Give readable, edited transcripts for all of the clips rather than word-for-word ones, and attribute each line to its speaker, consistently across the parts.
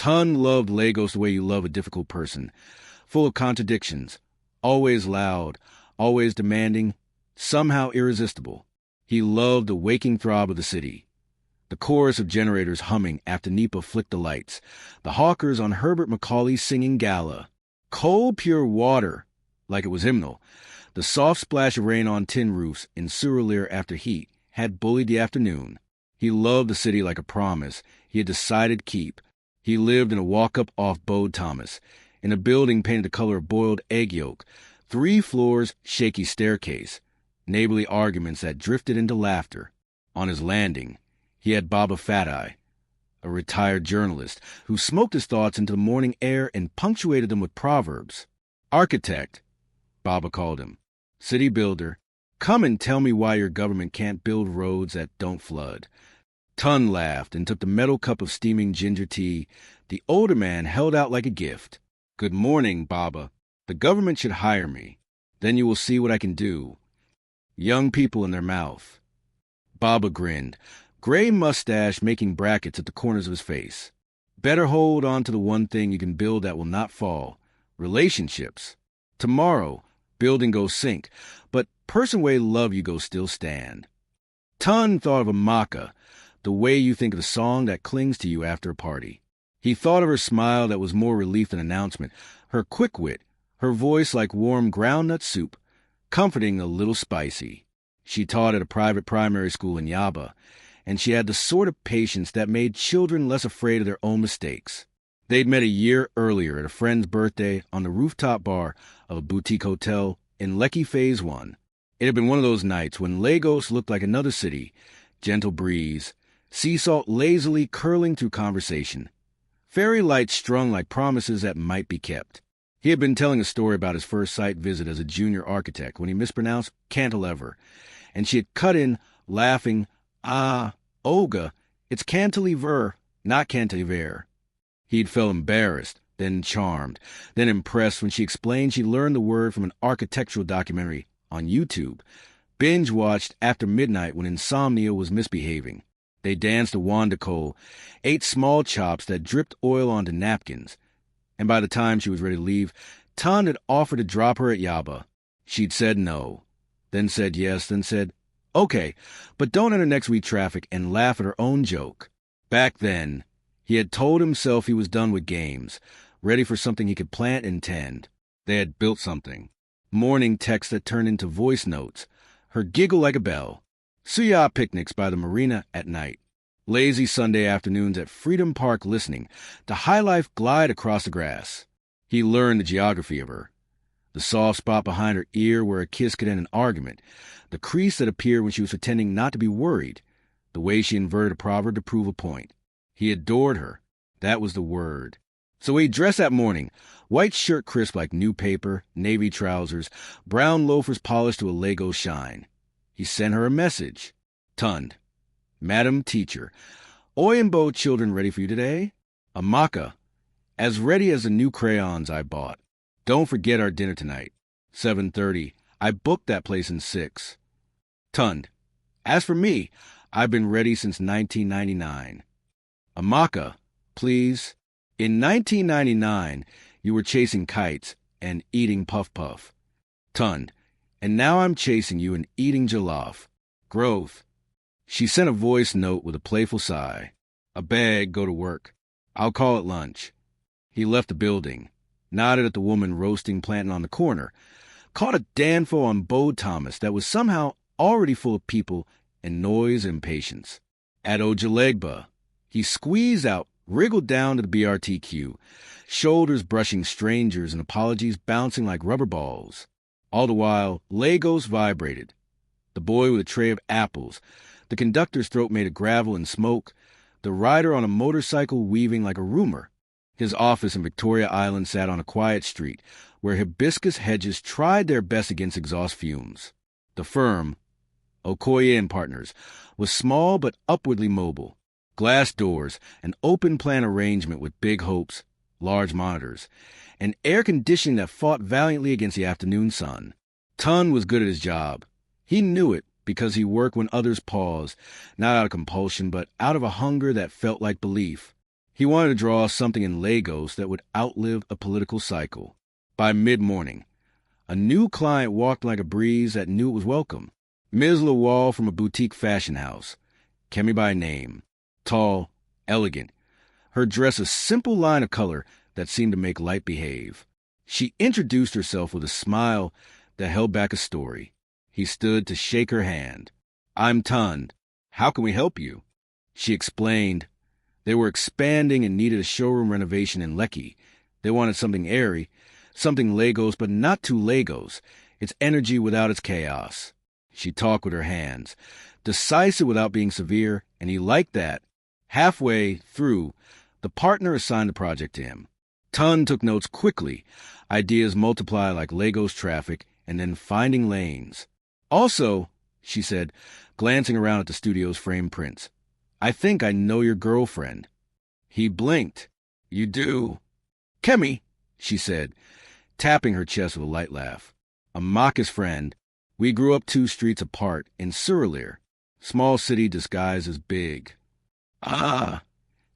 Speaker 1: Ton loved Lagos the way you love a difficult person, full of contradictions, always loud, always demanding, somehow irresistible. He loved the waking throb of the city, the chorus of generators humming after NEPA flicked the lights, the hawkers on Herbert Macaulay's singing gala, cold pure water, like it was hymnal, the soft splash of rain on tin roofs in Surulere after heat had bullied the afternoon. He loved the city like a promise he had decided to keep. He lived in a walk-up off Bode Thomas, in a building painted the color of boiled egg yolk, 3 floors, shaky staircase, neighborly arguments that drifted into laughter. On his landing, he had Baba Fat-Eye, a retired journalist who smoked his thoughts into the morning air and punctuated them with proverbs. Architect, Baba called him. City builder, come and tell me why your government can't build roads that don't flood. Ton laughed and took the metal cup of steaming ginger tea the older man held out like a gift. Good morning, Baba. The government should hire me. Then you will see what I can do. Young people in their mouth. Baba grinned, gray mustache making brackets at the corners of his face. Better hold on to the one thing you can build that will not fall. Relationships. Tomorrow, building go sink, but person way love you go still stand. Ton thought of Amaka, the way you think of the song that clings to you after a party. He thought of her smile that was more relief than announcement, her quick wit, her voice like warm groundnut soup, comforting a little spicy. She taught at a private primary school in Yaba, and she had the sort of patience that made children less afraid of their own mistakes. They'd met a year earlier at a friend's birthday on the rooftop bar of a boutique hotel in Lekki Phase 1. It had been one of those nights when Lagos looked like another city, gentle breeze, sea salt lazily curling through conversation, fairy lights strung like promises that might be kept. He had been telling a story about his first site visit as a junior architect when he mispronounced cantilever, and she had cut in, laughing, Olga, it's cantilever, not cantilever. He'd felt embarrassed, then charmed, then impressed when she explained she learned the word from an architectural documentary on YouTube, binge-watched after midnight when insomnia was misbehaving. They danced a wanda cole, ate small chops that dripped oil onto napkins, and by the time she was ready to leave, Ton had offered to drop her at Yaba. She'd said no, then said yes, then said, okay, but don't enter next week traffic and laugh at her own joke. Back then, he had told himself he was done with games, ready for something he could plant and tend. They had built something. Morning texts that turned into voice notes, her giggle like a bell. Suya picnics by the marina at night. Lazy Sunday afternoons at Freedom Park listening to high life glide across the grass. He learned the geography of her. The soft spot behind her ear where a kiss could end an argument. The crease that appeared when she was pretending not to be worried. The way she inverted a proverb to prove a point. He adored her. That was the word. So he dressed that morning, white shirt crisp like new paper, navy trousers, brown loafers polished to a Lego shine. He sent her a message. Tund. Madam Teacher, Oyinbo children ready for you today? Amaka, as ready as the new crayons I bought. Don't forget our dinner tonight. 7:30. I booked that place in 6. Tund. As for me, I've been ready since 1999. Amaka, please. In 1999, you were chasing kites and eating puff-puff. Tund. And now I'm chasing you and eating jollof. Growth. She sent a voice note with a playful sigh. A bag, go to work. I'll call it lunch. He left the building, nodded at the woman roasting plantain on the corner, caught a danfo on Bode Thomas that was somehow already full of people and noise and patience. At Ojalegba, he squeezed out, wriggled down to the BRT queue, shoulders brushing strangers and apologies bouncing like rubber balls. All the while, Lagos vibrated. The boy with a tray of apples, the conductor's throat made of gravel and smoke, the rider on a motorcycle weaving like a rumor. His office in Victoria Island sat on a quiet street where hibiscus hedges tried their best against exhaust fumes. The firm, Okoye and Partners, was small but upwardly mobile. Glass doors, an open-plan arrangement with big hopes, large monitors, and air conditioning that fought valiantly against the afternoon sun. Ton was good at his job. He knew it because he worked when others paused, not out of compulsion, but out of a hunger that felt like belief. He wanted to draw something in Lagos that would outlive a political cycle. By mid-morning, a new client walked like a breeze that knew it was welcome. Ms. Lawal from a boutique fashion house. Kemi by name. Tall, elegant. Her dress a simple line of color that seemed to make light behave. She introduced herself with a smile that held back a story. He stood to shake her hand. I'm Tunde. How can we help you? She explained. They were expanding and needed a showroom renovation in Lekki. They wanted something airy, something Lagos, but not too Lagos. Its energy without its chaos. She talked with her hands, decisive without being severe, and he liked that. Halfway through, the partner assigned the project to him. Tunde took notes quickly. Ideas multiply like Lagos traffic, and then finding lanes. Also, she said, glancing around at the studio's framed prints, I think I know your girlfriend. He blinked. You do? Kemi, she said, tapping her chest with a light laugh. Amaka's friend. We grew up 2 streets apart in Surulere. Small city disguised as big. Ah,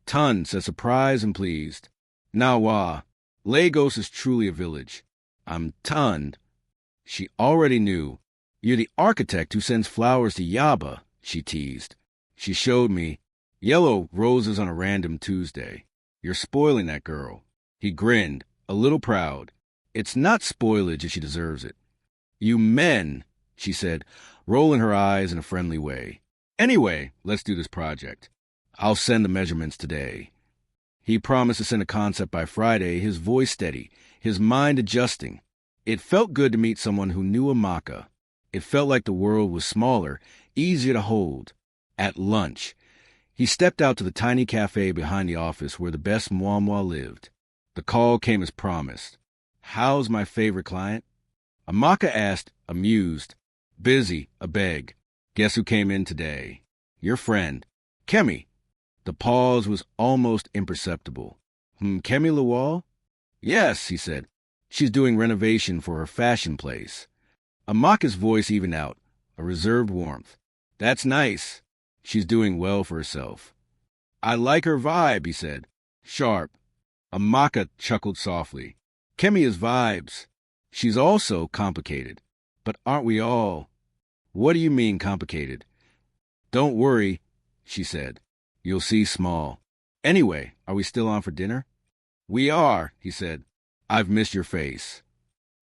Speaker 1: Tunde said, surprised and pleased. Nawa, Lagos is truly a village. I'm Tunde. She already knew. You're the architect who sends flowers to Yaba, she teased. She showed me. Yellow roses on a random Tuesday. You're spoiling that girl. He grinned, a little proud. It's not spoilage if she deserves it. You men, she said, rolling her eyes in a friendly way. Anyway, let's do this project. I'll send the measurements today. He promised to send a concept by Friday, his voice steady, his mind adjusting. It felt good to meet someone who knew Amaka. It felt like the world was smaller, easier to hold. At lunch, he stepped out to the tiny cafe behind the office where the best mwah lived. The call came as promised. How's my favorite client? Amaka asked, amused. Busy, a beg. Guess who came in today? Your friend. Kemi. The pause was almost imperceptible. Kemi Lawal? Yes, he said. She's doing renovation for her fashion place. Amaka's voice evened out, a reserved warmth. That's nice. She's doing well for herself. I like her vibe, he said. Sharp. Amaka chuckled softly. Kemi is vibes. She's also complicated. But aren't we all? What do you mean complicated? Don't worry, she said. You'll see small. Anyway, are we still on for dinner? We are, he said. I've missed your face.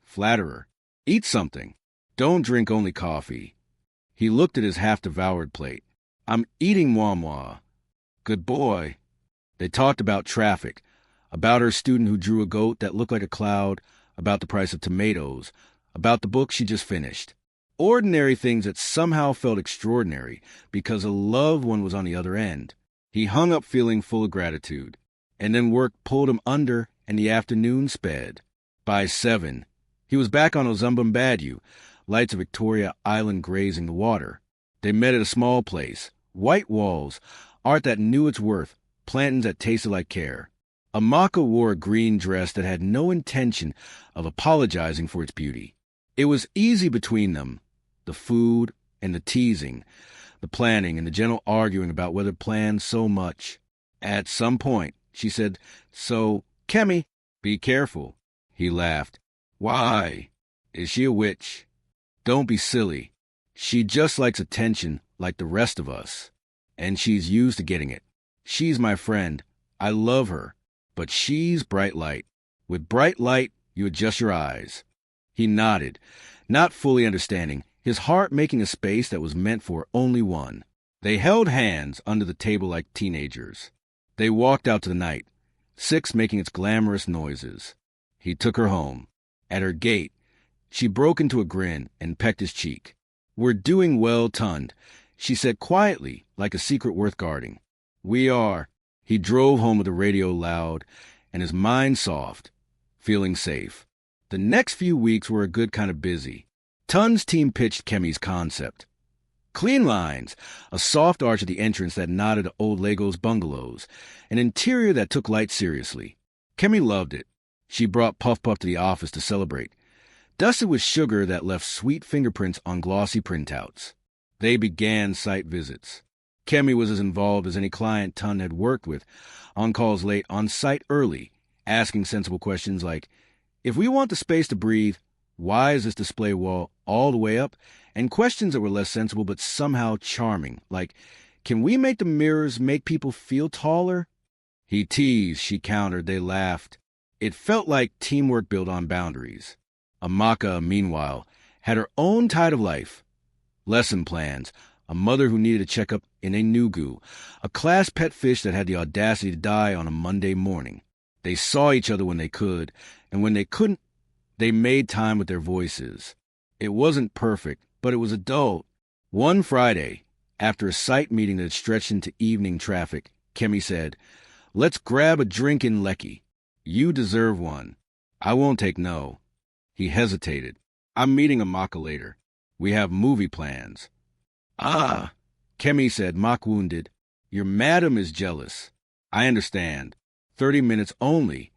Speaker 1: Flatterer. Eat something. Don't drink only coffee. He looked at his half-devoured plate. I'm eating mwah. Good boy. They talked about traffic, about her student who drew a goat that looked like a cloud, about the price of tomatoes, about the book she just finished. Ordinary things that somehow felt extraordinary because a loved one was on the other end. He hung up feeling full of gratitude. And then work pulled him under and the afternoon sped. By 7, he was back on Ozumbambadu, lights of Victoria Island grazing the water. They met at a small place. White walls, art that knew its worth, plantains that tasted like care. Amaka wore a green dress that had no intention of apologizing for its beauty. It was easy between them, the food and the teasing, the planning and the gentle arguing about whether planned so much. At some point, she said, So, Kemi, be careful. He laughed. Why? Is she a witch? Don't be silly. She just likes attention like the rest of us. And she's used to getting it. She's my friend. I love her. But she's bright light. With bright light, you adjust your eyes. He nodded, not fully understanding, his heart making a space that was meant for only one. They held hands under the table like teenagers. They walked out to the night, 6 making its glamorous noises. He took her home. At her gate, she broke into a grin and pecked his cheek. We're doing well, Tunde, she said quietly, like a secret worth guarding. We are. He drove home with the radio loud and his mind soft, feeling safe. The next few weeks were a good kind of busy. Tunde's team pitched Kemi's concept. Clean lines, a soft arch at the entrance that nodded to old Lagos bungalows, an interior that took light seriously. Kemi loved it. She brought Puff Puff to the office to celebrate, dusted with sugar that left sweet fingerprints on glossy printouts. They began site visits. Kemi was as involved as any client Tunde had worked with, on calls late, on site early, asking sensible questions like, if we want the space to breathe, why is this display wall all the way up? And questions that were less sensible but somehow charming, like, can we make the mirrors make people feel taller? He teased, she countered, they laughed. It felt like teamwork built on boundaries. Amaka, meanwhile, had her own tide of life. Lesson plans, a mother who needed a checkup in a nugu, a class pet fish that had the audacity to die on a Monday morning. They saw each other when they could, and when they couldn't, they made time with their voices. It wasn't perfect, but it was adult. One Friday, after a site meeting that had stretched into evening traffic, Kemi said, let's grab a drink in Lekki. You deserve one. I won't take no. He hesitated. I'm meeting Amaka later. We have movie plans. Ah, Kemi said, mock wounded. Your madam is jealous. I understand. 30 minutes only.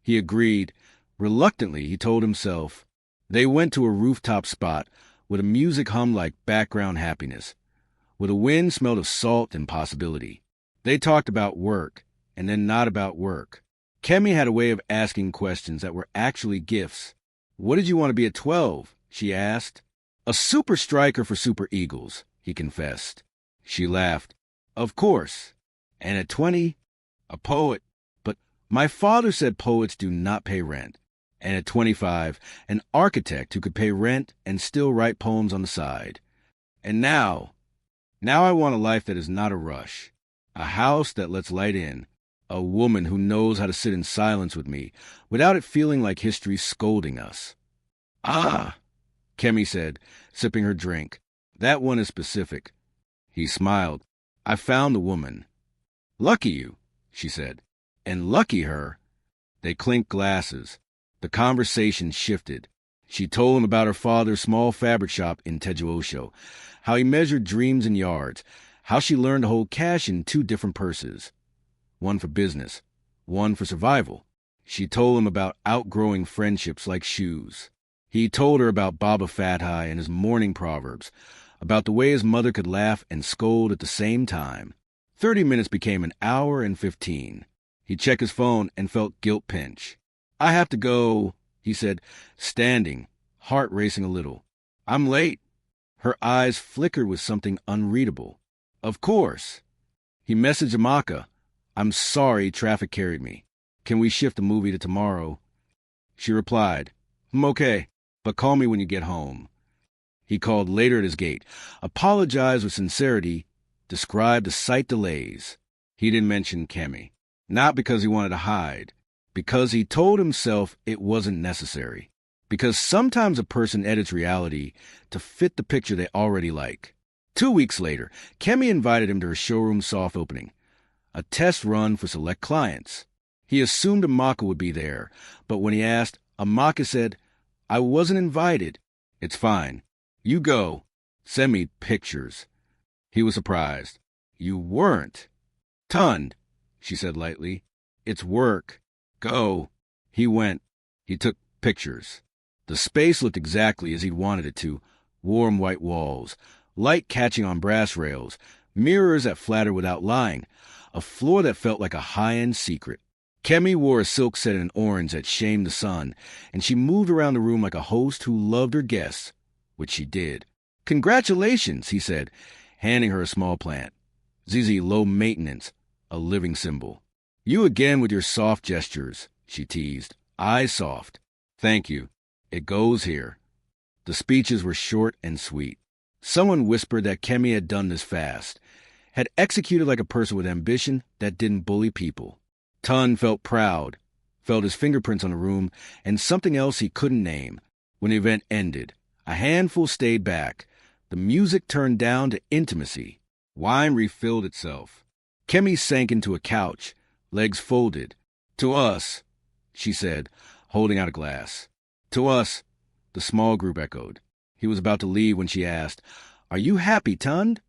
Speaker 1: He agreed. Reluctantly, he told himself. They went to a rooftop spot with a music hum like background happiness, where the wind smelled of salt and possibility. They talked about work, and then not about work. Kemi had a way of asking questions that were actually gifts. What did you want to be at 12? She asked. A super striker for Super Eagles, he confessed. She laughed. Of course. And at 20, a poet. But my father said poets do not pay rent. And at 25, an architect who could pay rent and still write poems on the side. And now I want a life that is not a rush. A house that lets light in. A woman who knows how to sit in silence with me without it feeling like history scolding us. Ah, Kemi said, sipping her drink. That one is specific. He smiled. I found the woman. Lucky you, she said. And lucky her. They clinked glasses. The conversation shifted. She told him about her father's small fabric shop in Tejuosho, how he measured dreams in yards, how she learned to hold cash in 2 different purses. One for business, one for survival. She told him about outgrowing friendships like shoes. He told her about Baba Fathai and his morning proverbs, about the way his mother could laugh and scold at the same time. 30 minutes became an hour and 15. He checked his phone and felt guilt pinch. I have to go, he said, standing, heart racing a little. I'm late. Her eyes flickered with something unreadable. Of course. He messaged Amaka. I'm sorry traffic carried me. Can we shift the movie to tomorrow? She replied, I'm okay, but call me when you get home. He called later at his gate, apologized with sincerity, described the site delays. He didn't mention Kemi, not because he wanted to hide, because he told himself it wasn't necessary, because sometimes a person edits reality to fit the picture they already like. 2 weeks later, Kemi invited him to her showroom soft opening, a test run for select clients. He assumed Amaka would be there, but when he asked, Amaka said, I wasn't invited. It's fine. You go. Send me pictures. He was surprised. You weren't. Tunde, she said lightly. It's work. Go. He went. He took pictures. The space looked exactly as he'd wanted it to. Warm white walls, light catching on brass rails, mirrors that flattered without lying, a floor that felt like a high-end secret. Kemi wore a silk set in orange that shamed the sun, and she moved around the room like a host who loved her guests, which she did. Congratulations, he said, handing her a small plant. Zizi low maintenance, a living symbol. You again with your soft gestures, she teased. Eyes soft. Thank you. It goes here. The speeches were short and sweet. Someone whispered that Kemi had done this fast, had executed like a person with ambition that didn't bully people. Tunde felt proud, felt his fingerprints on the room, and something else he couldn't name. When the event ended, a handful stayed back. The music turned down to intimacy. Wine refilled itself. Kemi sank into a couch, legs folded. To us, she said, holding out a glass. To us, the small group echoed. He was about to leave when she asked, Are you happy, Tunde?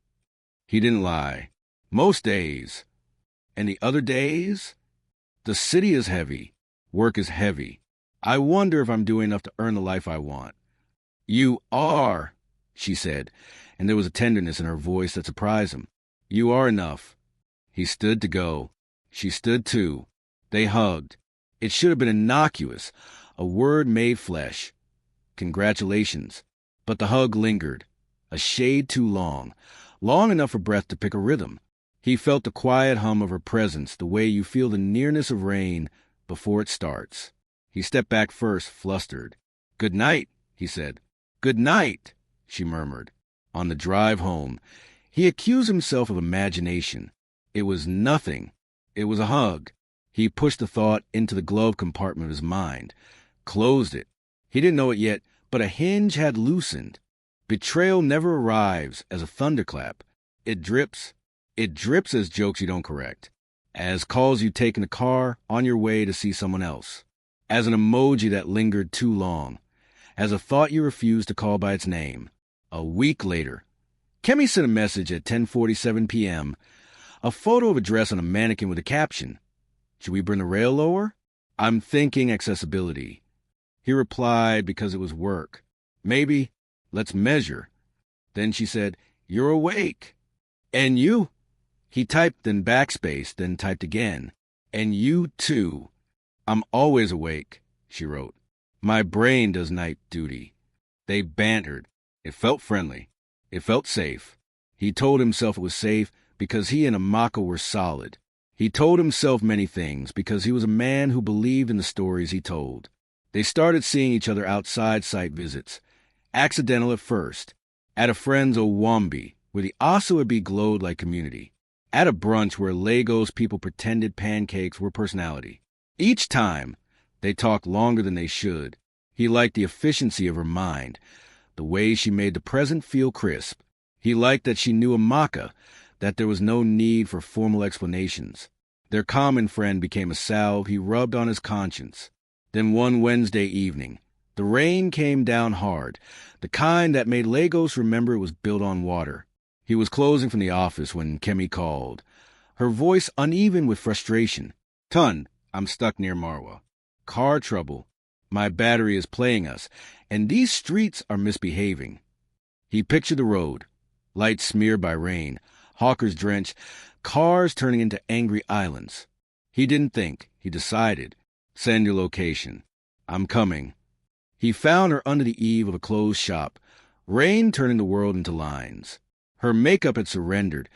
Speaker 1: He didn't lie. Most days. And the other days? The city is heavy. Work is heavy. I wonder if I'm doing enough to earn the life I want. You are, she said, and there was a tenderness in her voice that surprised him. You are enough. He stood to go. She stood too. They hugged. It should have been innocuous, a word made flesh. Congratulations. But the hug lingered, a shade too long, long enough for breath to pick a rhythm. He felt the quiet hum of her presence, the way you feel the nearness of rain before it starts. He stepped back first, flustered. "Good night," he said. "Good night," she murmured. On the drive home, he accused himself of imagination. It was nothing. It was a hug. He pushed the thought into the glove compartment of his mind, closed it. He didn't know it yet, but a hinge had loosened. Betrayal never arrives as a thunderclap. It drips. It drips as jokes you don't correct, as calls you take in the car on your way to see someone else, as an emoji that lingered too long, as a thought you refused to call by its name. A week later, Kemi sent a message at 10:47 p.m., a photo of a dress on a mannequin with a caption, "Should we bring the rail lower? I'm thinking accessibility." He replied because it was work. "Maybe. Let's measure." Then she said, "You're awake." "And you?" He typed, then backspace, then typed again. "And you too." "I'm always awake," she wrote. "My brain does night duty." They bantered. It felt friendly. It felt safe. He told himself it was safe because he and Amaka were solid. He told himself many things because he was a man who believed in the stories he told. They started seeing each other outside site visits. Accidental at first. At a friend's Owambi, where the Asawabi glowed like community. At a brunch where Lagos people pretended pancakes were personality. Each time, they talked longer than they should. He liked the efficiency of her mind, the way she made the present feel crisp. He liked that she knew Amaka, that there was no need for formal explanations. Their common friend became a salve he rubbed on his conscience. Then one Wednesday evening, the rain came down hard, the kind that made Lagos remember it was built on water. He was closing from the office when Kemi called, her voice uneven with frustration. "Tunde, I'm stuck near Marwa. Car trouble. My battery is playing us, and these streets are misbehaving." He pictured the road, lights smeared by rain, hawkers drenched, cars turning into angry islands. He didn't think. He decided. "Send your location. I'm coming." He found her under the eave of a closed shop, rain turning the world into lines. Her makeup had surrendered,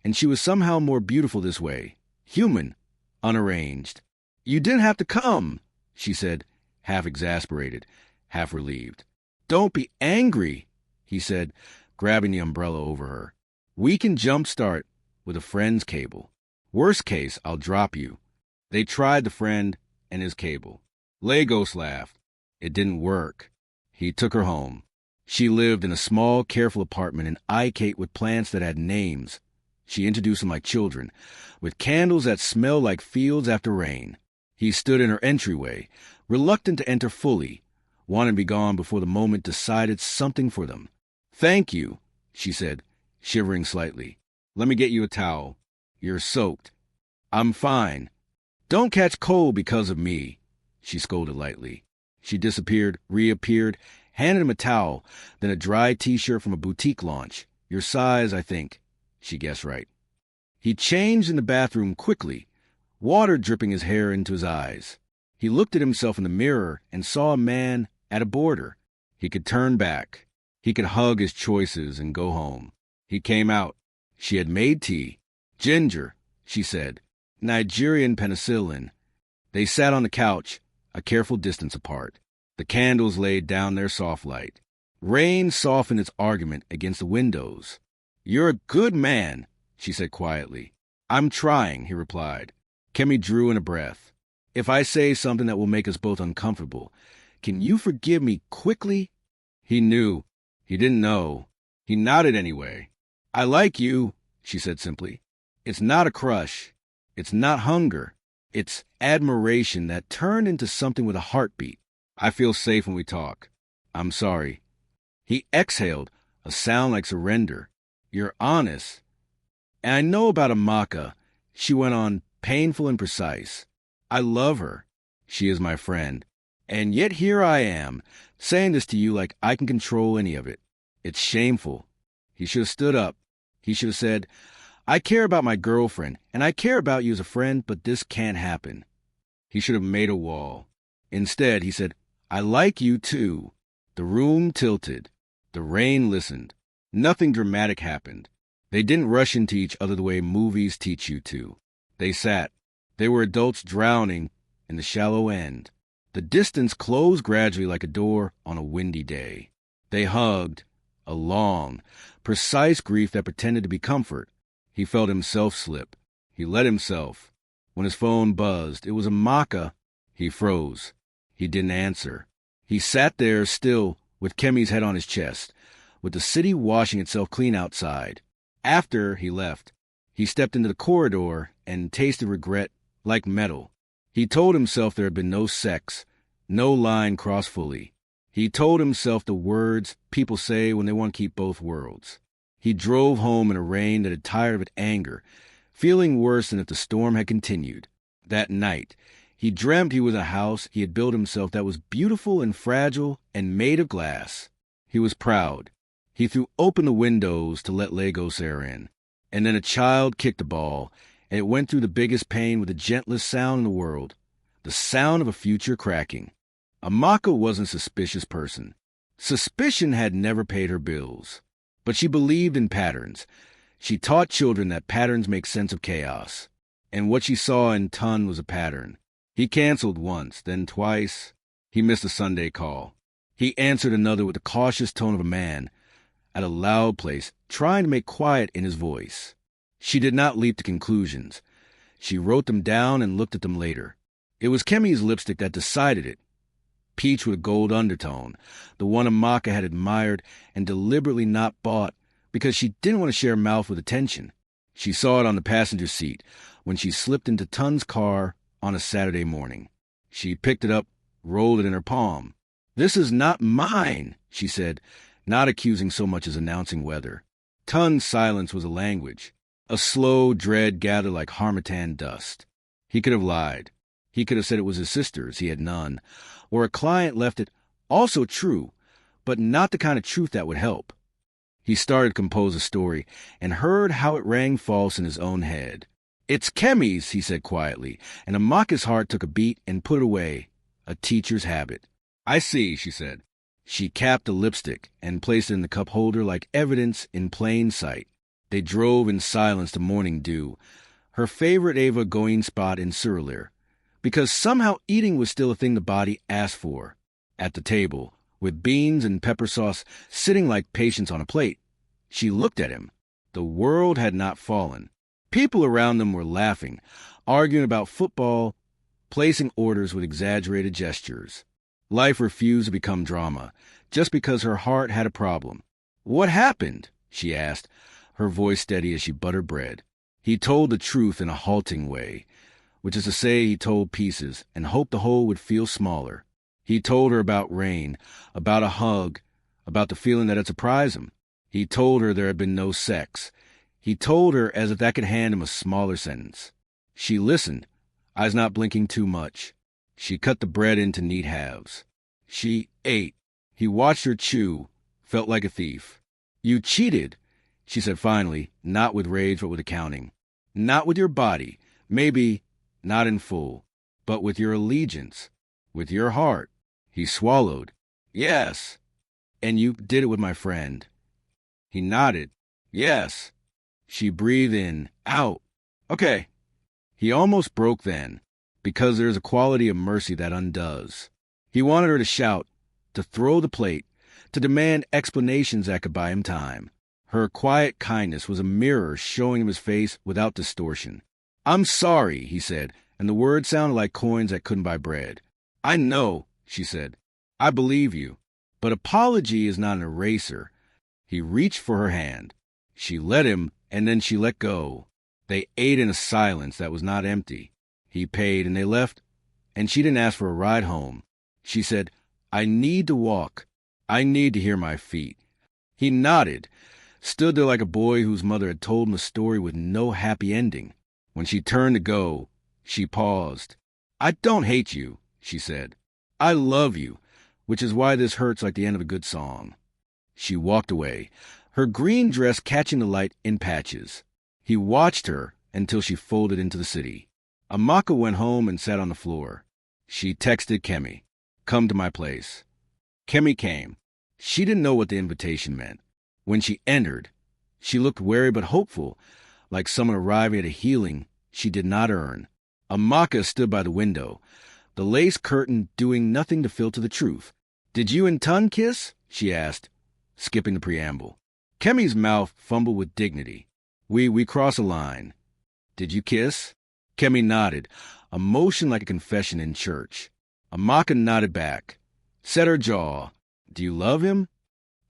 Speaker 1: and she was somehow more beautiful this way, human, unarranged. "You didn't have to come," she said, half exasperated, half relieved. "Don't be angry," he said, grabbing the umbrella over her. "We can jumpstart with a friend's cable. Worst case, I'll drop you." They tried the friend and his cable. Lagos laughed. It didn't work. He took her home. She lived in a small, careful apartment in Ikate with plants that had names. She introduced them like children, with candles that smelled like fields after rain. He stood in her entryway, reluctant to enter fully, wanting to be gone before the moment decided something for them. "Thank you," she said, shivering slightly. "Let me get you a towel. You're soaked." "I'm fine." "Don't catch cold because of me," she scolded lightly. She disappeared, reappeared, handed him a towel, then a dry T-shirt from a boutique launch. "Your size, I think." She guessed right. He changed in the bathroom quickly, water dripping his hair into his eyes. He looked at himself in the mirror and saw a man at a border. He could turn back. He could hug his choices and go home. He came out. She had made tea. "Ginger," she said. "Nigerian penicillin." They sat on the couch, a careful distance apart. The candles laid down their soft light. Rain softened its argument against the windows. "You're a good man," she said quietly. "I'm trying," he replied. Kemi drew in a breath. "If I say something that will make us both uncomfortable, can you forgive me quickly?" He knew. He didn't know. He nodded anyway. "I like you," she said simply. "It's not a crush. It's not hunger. It's admiration that turned into something with a heartbeat. I feel safe when we talk. I'm sorry." He exhaled, a sound like surrender. "You're honest." "And I know about Amaka," she went on, painful and precise. "I love her. She is my friend. And yet here I am, saying this to you like I can control any of it. It's shameful." He should have stood up. He should have said, I care about my girlfriend, and I care about you as a friend, but this can't happen. He should have made a wall. Instead, he said, I like you too. The room tilted. The rain listened. Nothing dramatic happened. They didn't rush into each other the way movies teach you to. They sat. They were adults drowning in the shallow end. The distance closed gradually like a door on a windy day. They hugged, a long, precise grief that pretended to be comfort. He felt himself slip. He let himself. When his phone buzzed, it was Amaka. He froze. He didn't answer. He sat there still, with Kemi's head on his chest, with the city washing itself clean outside. After he left, he stepped into the corridor and tasted regret like metal. He told himself there had been no sex, no line crossed fully. He told himself the words people say when they want to keep both worlds. He drove home in a rain that had tired of its anger, feeling worse than if the storm had continued. That night, he dreamt he was in a house he had built himself that was beautiful and fragile and made of glass. He was proud. He threw open the windows to let Legos air in. And then a child kicked the ball, and it went through the biggest pain with the gentlest sound in the world, the sound of a future cracking. Amaka wasn't a suspicious person. Suspicion had never paid her bills. But she believed in patterns. She taught children that patterns make sense of chaos. And what she saw in Tunde was a pattern. He canceled once, then twice. He missed a Sunday call. He answered another with the cautious tone of a man at a loud place, trying to make quiet in his voice. She did not leap to conclusions. She wrote them down and looked at them later. It was Kemi's lipstick that decided it. Peach with a gold undertone, the one Amaka had admired and deliberately not bought because she didn't want to share mouth with attention. She saw it on the passenger seat when she slipped into Tunde's car on a Saturday morning. She picked it up, rolled it in her palm. "This is not mine," she said, not accusing so much as announcing weather. Tunde's silence was a language. A slow dread gathered like harmattan dust. He could have lied. He could have said it was his sister's, he had none, or a client left it, also true, but not the kind of truth that would help. He started to compose a story and heard how it rang false in his own head. "It's Kemi's," he said quietly, and Amaka's heart took a beat and put it away, a teacher's habit. "I see," she said. She capped the lipstick and placed it in the cup holder like evidence in plain sight. They drove in silence to Morning Dew, her favorite Ava going spot in Surulere, because somehow eating was still a thing the body asked for. At the table, with beans and pepper sauce sitting like patience on a plate, she looked at him. The world had not fallen. People around them were laughing, arguing about football, placing orders with exaggerated gestures. Life refused to become drama, just because her heart had a problem. "What happened?" she asked, her voice steady as she buttered bread. He told the truth in a halting way, which is to say he told pieces and hoped the whole would feel smaller. He told her about rain, about a hug, about the feeling that had surprised him. He told her there had been no sex. He told her as if that could hand him a smaller sentence. She listened, eyes not blinking too much. She cut the bread into neat halves. She ate. He watched her chew, felt like a thief. "You cheated," she said finally, not with rage but with accounting. "Not with your body, maybe not in full, but with your allegiance, with your heart." He swallowed. "Yes." "And you did it with my friend." He nodded. "Yes." She breathed in, out. "Okay." He almost broke then, because there is a quality of mercy that undoes. He wanted her to shout, to throw the plate, to demand explanations that could buy him time. Her quiet kindness was a mirror showing him his face without distortion. "I'm sorry," he said, and the words sounded like coins that couldn't buy bread. "I know," she said. "I believe you. But apology is not an eraser." He reached for her hand. She let him, and then she let go. They ate in a silence that was not empty. He paid, and they left, and she didn't ask for a ride home. She said, "I need to walk. I need to hear my feet." He nodded, stood there like a boy whose mother had told him a story with no happy ending. When she turned to go, she paused. "I don't hate you," she said. "I love you, which is why this hurts like the end of a good song." She walked away, her green dress catching the light in patches. He watched her until she folded into the city. Amaka went home and sat on the floor. She texted Kemi, "Come to my place." Kemi came. She didn't know what the invitation meant. When she entered, she looked wary but hopeful, like someone arriving at a healing she did not earn. Amaka stood by the window, the lace curtain doing nothing to filter the truth. "Did you and Tun kiss?" she asked, skipping the preamble. Kemi's mouth fumbled with dignity. We cross a line." "Did you kiss?" Kemi nodded, a motion like a confession in church. Amaka nodded back, set her jaw. "Do you love him?"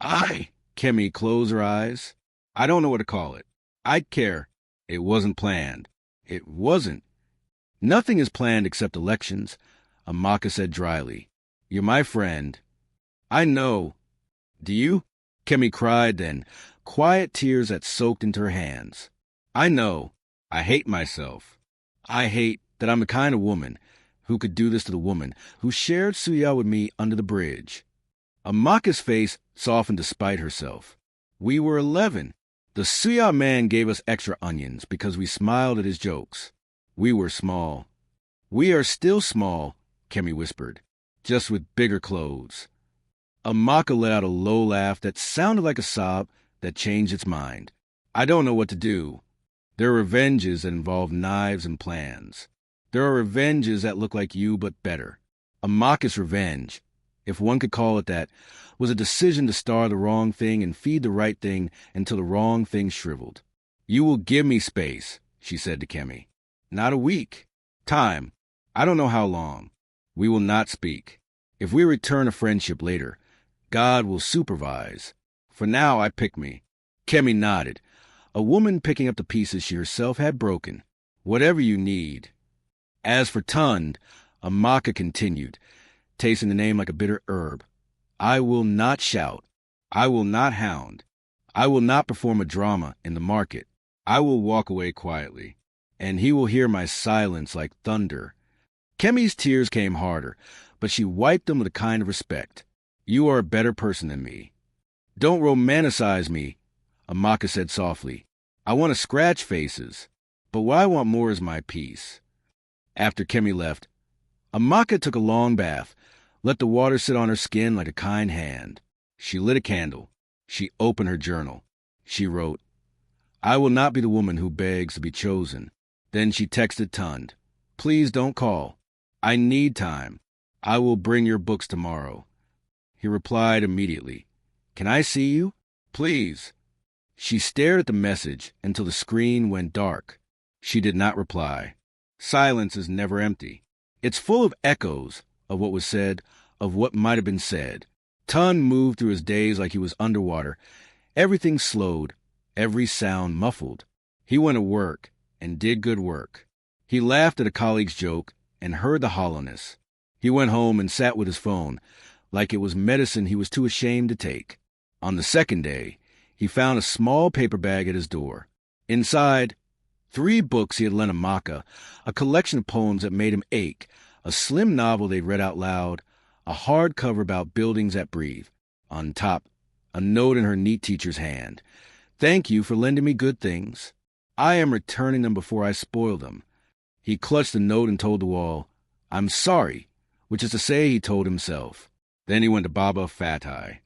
Speaker 1: Kemi closed her eyes. "I don't know what to call it. I'd care. It wasn't planned." "It wasn't." "Nothing is planned except elections," Amaka said dryly. "You're my friend." "I know." "Do you?" Kemi cried then, quiet tears that soaked into her hands. "I know. I hate myself. I hate that I'm the kind of woman who could do this to the woman who shared Suya with me under the bridge." Amaka's face softened despite herself. "We were 11. The Suya man gave us extra onions because we smiled at his jokes. We were small." "We are still small," Kemi whispered, "just with bigger clothes." Amaka let out a low laugh that sounded like a sob that changed its mind. "I don't know what to do. There are revenges that involve knives and plans. There are revenges that look like you but better. Amaka's revenge, if one could call it that, was a decision to star the wrong thing and feed the right thing until the wrong thing shriveled. "You will give me space," she said to Kemi. "Not a week. Time. I don't know how long. We will not speak. If we return to friendship later, God will supervise. For now, I pick me." Kemi nodded, a woman picking up the pieces she herself had broken. "Whatever you need." As for Tunde, Amaka continued, tasting the name like a bitter herb. "I will not shout. I will not hound. I will not perform a drama in the market. I will walk away quietly, and he will hear my silence like thunder." Kemi's tears came harder, but she wiped them with a kind of respect. "You are a better person than me." "Don't romanticize me," Amaka said softly. "I want to scratch faces, but what I want more is my peace." After Kemi left, Amaka took a long bath, let the water sit on her skin like a kind hand. She lit a candle. She opened her journal. She wrote, "I will not be the woman who begs to be chosen." Then she texted Tunde, "Please don't call. I need time. I will bring your books tomorrow." He replied immediately, "Can I see you? Please." She stared at the message until the screen went dark. She did not reply. Silence is never empty. It's full of echoes of what was said, of what might have been said. Tunde moved through his days like he was underwater. Everything slowed, every sound muffled. He went to work and did good work. He laughed at a colleague's joke and heard the hollowness. He went home and sat with his phone, like it was medicine he was too ashamed to take. On the second day, he found a small paper bag at his door. Inside, 3 books he had lent Amaka, a collection of poems that made him ache, a slim novel they'd read out loud, a hardcover about buildings that breathe. On top, a note in her neat teacher's hand. "Thank you for lending me good things. I am returning them before I spoil them." He clutched the note and told the wall, "I'm sorry," which is to say he told himself. Then he went to Baba Fatai.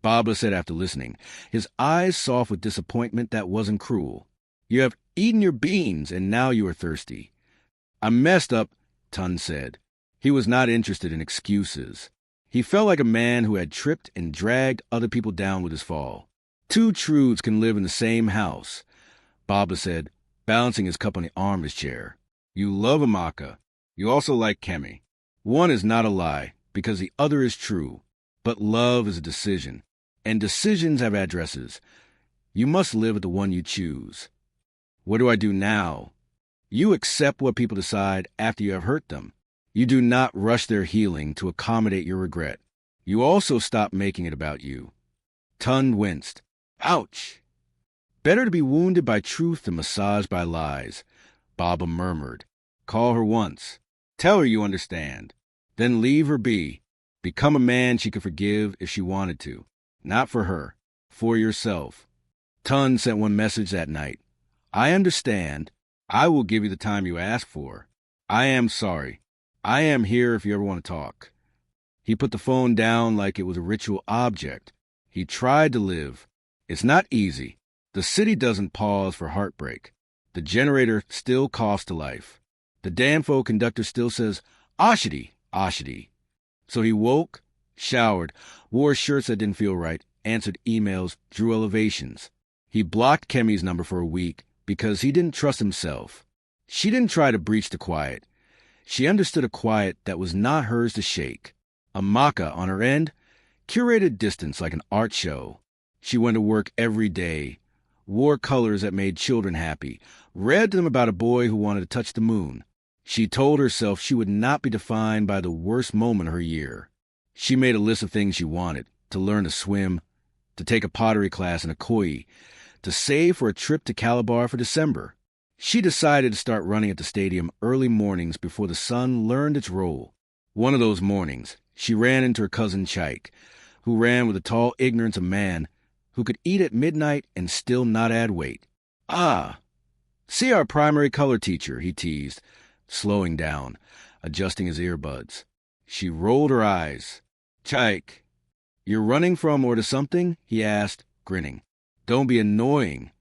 Speaker 1: Baba said after listening, his eyes soft with disappointment that wasn't cruel. "You have eaten your beans, and now you are thirsty." "I messed up," Tunde said. He was not interested in excuses. He felt like a man who had tripped and dragged other people down with his fall. "2 truths can live in the same house," Baba said, balancing his cup on the arm of his chair. "You love Amaka. You also like Kemi. One is not a lie, because the other is true. But love is a decision, and decisions have addresses. You must live at the one you choose." "What do I do now?" "You accept what people decide after you have hurt them. You do not rush their healing to accommodate your regret. You also stop making it about you." Tunde winced. "Ouch!" "Better to be wounded by truth than massaged by lies," Baba murmured. "Call her once. Tell her you understand. Then leave her be. Become a man she could forgive if she wanted to. Not for her. For yourself." Tun sent one message that night. I understand. I will give you the time you ask for. I am sorry. I am here if you ever want to talk. He put the phone down like it was a ritual object. He tried to live. It's not easy. The city doesn't pause for heartbreak. The generator still coughs to life. The Danfo conductor still says, Oshity, Oshity. So he woke, showered, wore shirts that didn't feel right, answered emails, drew elevations. He blocked Kemi's number for a week because he didn't trust himself. She didn't try to breach the quiet. She understood a quiet that was not hers to shake. Amaka, on her end, curated distance like an art show. She went to work every day, wore colors that made children happy, read to them about a boy who wanted to touch the moon. She told herself she would not be defined by the worst moment of her year. She made a list of things she wanted: to learn to swim, to take a pottery class in a koi, to save for a trip to Calabar for December. She decided to start running at the stadium early mornings before the sun learned its role. One of those mornings, she ran into her cousin Chaik, who ran with the tall ignorance of man who could eat at midnight and still not add weight. Ah, see our primary color teacher, he teased, slowing down, adjusting his earbuds. She rolled her eyes. Chaik, you're running from or to something? He asked, grinning. Don't be annoying.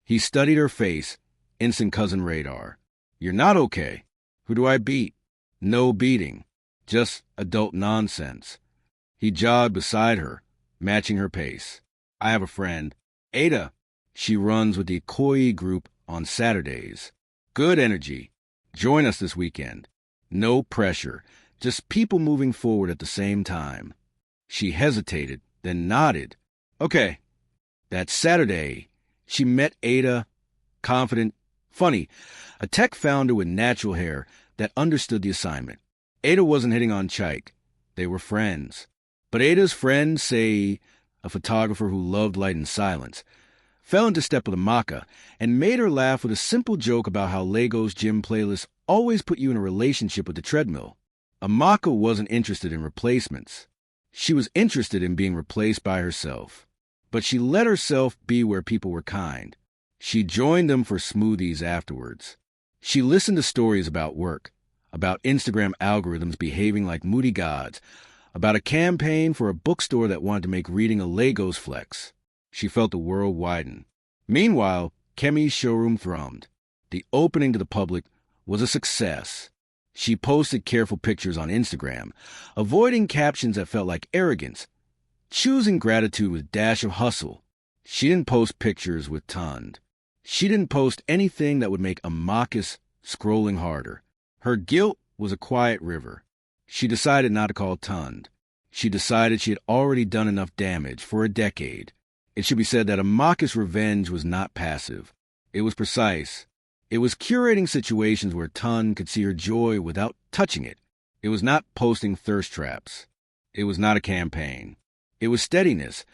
Speaker 1: He studied her face, instant cousin radar. You're not okay. Who do I beat? No beating. Just adult nonsense. He jogged beside her, matching her pace. I have a friend, Ada. She runs with the Koi group on Saturdays. Good energy. Join us this weekend. No pressure, just people moving forward at the same time. She hesitated, then nodded. Okay. That Saturday, she met Ada, confident, funny, a tech founder with natural hair that understood the assignment. Ada wasn't hitting on Chaik. They were friends. But Ada's friend, say, a photographer who loved light and silence, fell into step with Amaka and made her laugh with a simple joke about how Lego's gym playlists always put you in a relationship with the treadmill. Amaka wasn't interested in replacements. She was interested in being replaced by herself. But she let herself be where people were kind. She joined them for smoothies afterwards. She listened to stories about work, about Instagram algorithms behaving like moody gods, about a campaign for a bookstore that wanted to make reading a Legos flex. She felt the world widen. Meanwhile, Kemi's showroom thrummed. The opening to the public was a success. She posted careful pictures on Instagram, avoiding captions that felt like arrogance, choosing gratitude with a dash of hustle. She didn't post pictures with Tunde. She didn't post anything that would make Amaka's scrolling harder. Her guilt was a quiet river. She decided not to call Tunde. She decided she had already done enough damage for a decade. It should be said that Amaka's revenge was not passive. It was precise. It was curating situations where Tunde could see her joy without touching it. It was not posting thirst traps. It was not a campaign. It was steadiness,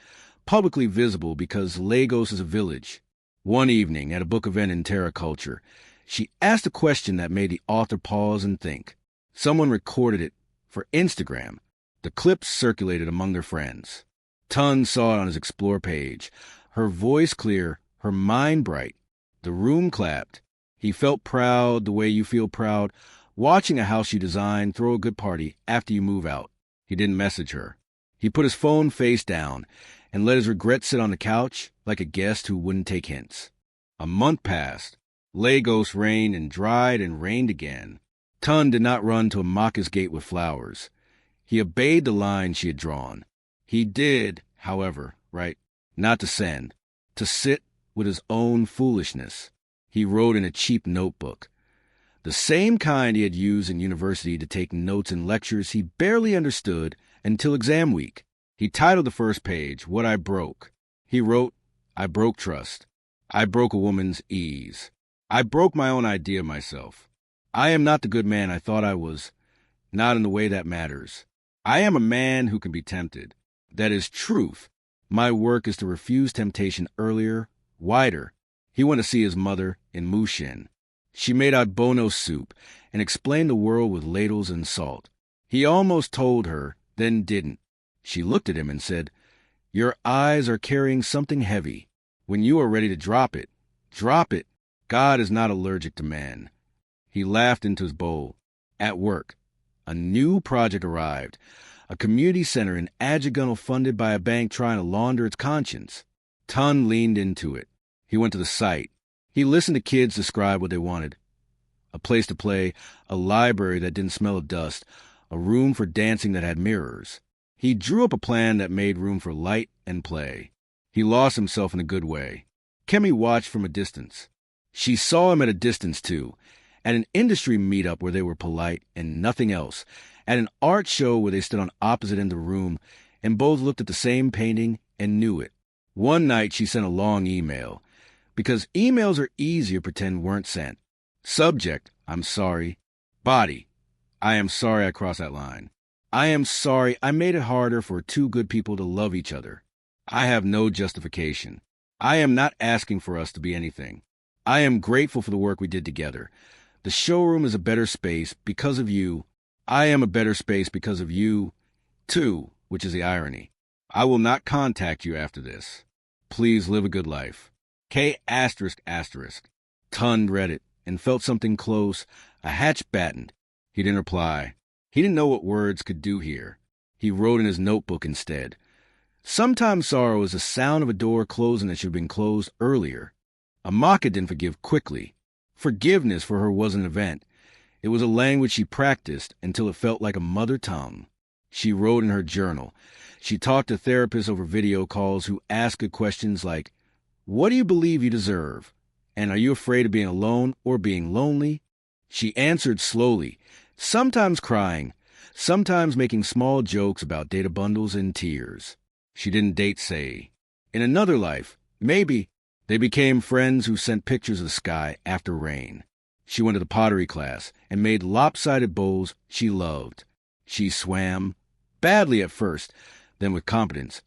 Speaker 1: publicly visible because Lagos is a village. One evening at a book event in Terra Culture, she asked a question that made the author pause and think. Someone recorded it for Instagram. The clips circulated among their friends. Tunde saw it on his Explore page. Her voice clear, her mind bright. The room clapped. He felt proud the way you feel proud watching a house you designed throw a good party after you move out. He didn't message her. He put his phone face down and let his regrets sit on the couch like a guest who wouldn't take hints. A month passed. Lagos rained and dried and rained again. Tunde did not run to Amaka's gate with flowers. He obeyed the line she had drawn. He did, however, not to send, to sit with his own foolishness. He wrote in a cheap notebook, the same kind he had used in university to take notes in lectures he barely understood until exam week. He titled the first page, What I Broke. He wrote, I broke trust. I broke a woman's ease. I broke my own idea of myself. I am not the good man I thought I was, not in the way that matters. I am a man who can be tempted. That is truth. My work is to refuse temptation earlier, wider. He went to see his mother in Mushin. She made out bono soup and explained the world with ladles and salt. He almost told her, then didn't. She looked at him and said, Your eyes are carrying something heavy. When you are ready to drop it, drop it. God is not allergic to men. He laughed into his bowl. At work, a new project arrived. A community center in Adjugunle funded by a bank trying to launder its conscience. Tunde leaned into it. He went to the site. He listened to kids describe what they wanted. A place to play, a library that didn't smell of dust, a room for dancing that had mirrors. He drew up a plan that made room for light and play. He lost himself in a good way. Kemi watched from a distance. She saw him at a distance, too, at an industry meetup where they were polite and nothing else, at an art show where they stood on opposite ends of the room and both looked at the same painting and knew it. One night she sent a long email, because emails are easier to pretend weren't sent. Subject, I'm sorry. Body, I am sorry I crossed that line. I am sorry I made it harder for two good people to love each other. I have no justification. I am not asking for us to be anything. I am grateful for the work we did together. The showroom is a better space because of you. I am a better space because of you, too, which is the irony. I will not contact you after this. Please live a good life. K*****. Tunde read it and felt something close. A hatch battened. He didn't reply. He didn't know what words could do here. He wrote in his notebook instead. Sometimes sorrow is the sound of a door closing that should have been closed earlier. Amaka didn't forgive quickly. Forgiveness for her was an event. It was a language she practiced until it felt like a mother tongue. She wrote in her journal. She talked to therapists over video calls who asked her questions like, what do you believe you deserve? And are you afraid of being alone or being lonely? She answered slowly, sometimes crying, sometimes making small jokes about data bundles and tears. She didn't date Say. In another life, maybe, they became friends who sent pictures of the sky after rain. She went to the pottery class and made lopsided bowls she loved. She swam, badly at first, then with competence,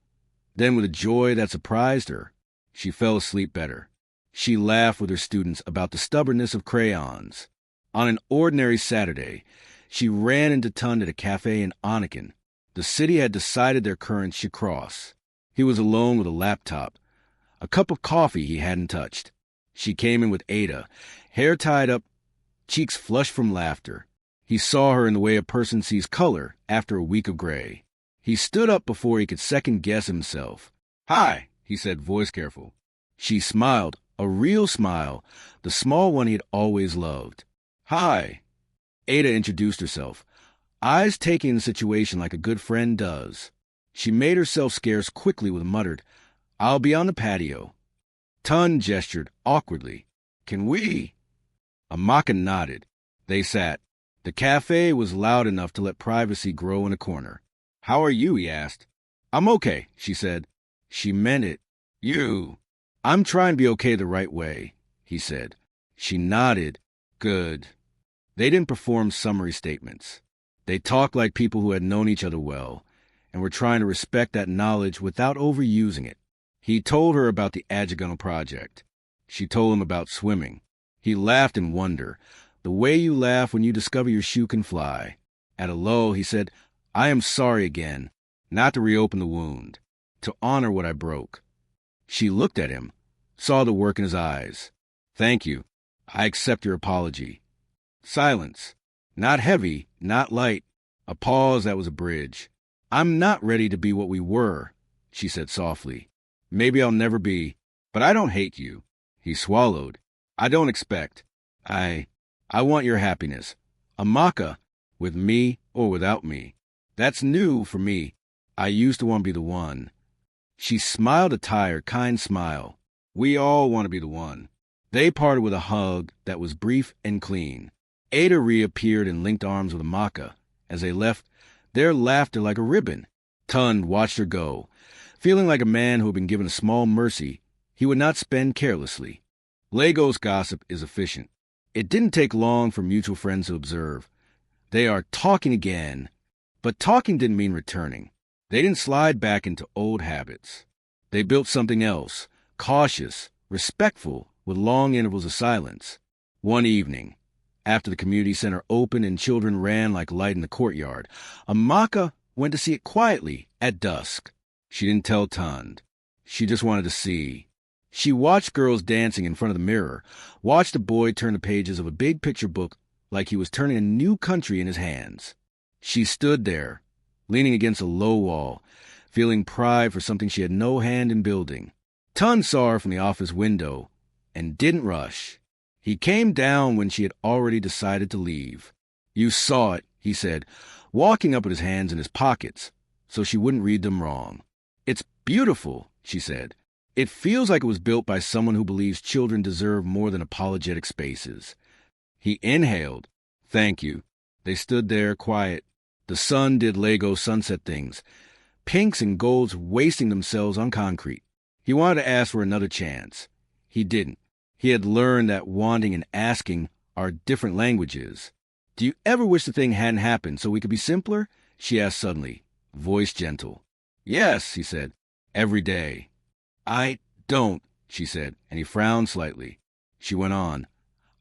Speaker 1: then with a joy that surprised her. She fell asleep better. She laughed with her students about the stubbornness of crayons. On an ordinary Saturday, she ran into Tunde at a cafe in Anakin. The city had decided their currents should cross. He was alone with a laptop, a cup of coffee he hadn't touched. She came in with Ada, hair tied up, cheeks flushed from laughter. He saw her in the way a person sees color after a week of gray. He stood up before he could second-guess himself. Hi, he said, voice careful. She smiled, a real smile, the small one he had always loved. Hi. Ada introduced herself, eyes taking the situation like a good friend does. She made herself scarce quickly with a muttered, I'll be on the patio. Tunde gestured awkwardly. Can we? Amaka nodded. They sat. The cafe was loud enough to let privacy grow in a corner. How are you? He asked. I'm okay, she said. She meant it. You. I'm trying to be okay the right way, he said. She nodded. Good. They didn't perform summary statements. They talked like people who had known each other well, and were trying to respect that knowledge without overusing it. He told her about the Adjugunle project. She told him about swimming. He laughed in wonder, the way you laugh when you discover your shoe can fly. At a lull, he said, I am sorry again, not to reopen the wound, to honor what I broke. She looked at him, saw the work in his eyes. Thank you. I accept your apology. Silence. Not heavy, not light. A pause that was a bridge. I'm not ready to be what we were, she said softly. Maybe I'll never be, but I don't hate you. He swallowed. I don't expect. I want your happiness. Amaka, with me or without me. That's new for me. I used to want to be the one. She smiled a tired, kind smile. We all want to be the one. They parted with a hug that was brief and clean. Ada reappeared and linked arms with Amaka. As they left, their laughter like a ribbon. Tunde watched her go, feeling like a man who had been given a small mercy he would not spend carelessly. Lagos gossip is efficient. It didn't take long for mutual friends to observe. They are talking again. But talking didn't mean returning. They didn't slide back into old habits. They built something else, cautious, respectful, with long intervals of silence. One evening, after the community center opened and children ran like light in the courtyard, Amaka went to see it quietly at dusk. She didn't tell Tunde. She just wanted to see. She watched girls dancing in front of the mirror, watched a boy turn the pages of a big picture book like he was turning a new country in his hands. She stood there, leaning against a low wall, feeling pride for something she had no hand in building. Tunde saw her from the office window and didn't rush. He came down when she had already decided to leave. "You saw it," he said, walking up with his hands in his pockets so she wouldn't read them wrong. "It's beautiful," she said. "It feels like it was built by someone who believes children deserve more than apologetic spaces." He inhaled. "Thank you." They stood there, quiet. The sun did Lego sunset things, pinks and golds wasting themselves on concrete. He wanted to ask for another chance. He didn't. He had learned that wanting and asking are different languages. "Do you ever wish the thing hadn't happened so we could be simpler?" she asked suddenly, voice gentle. "Yes," he said, "every day." "I don't," she said, and he frowned slightly. She went on.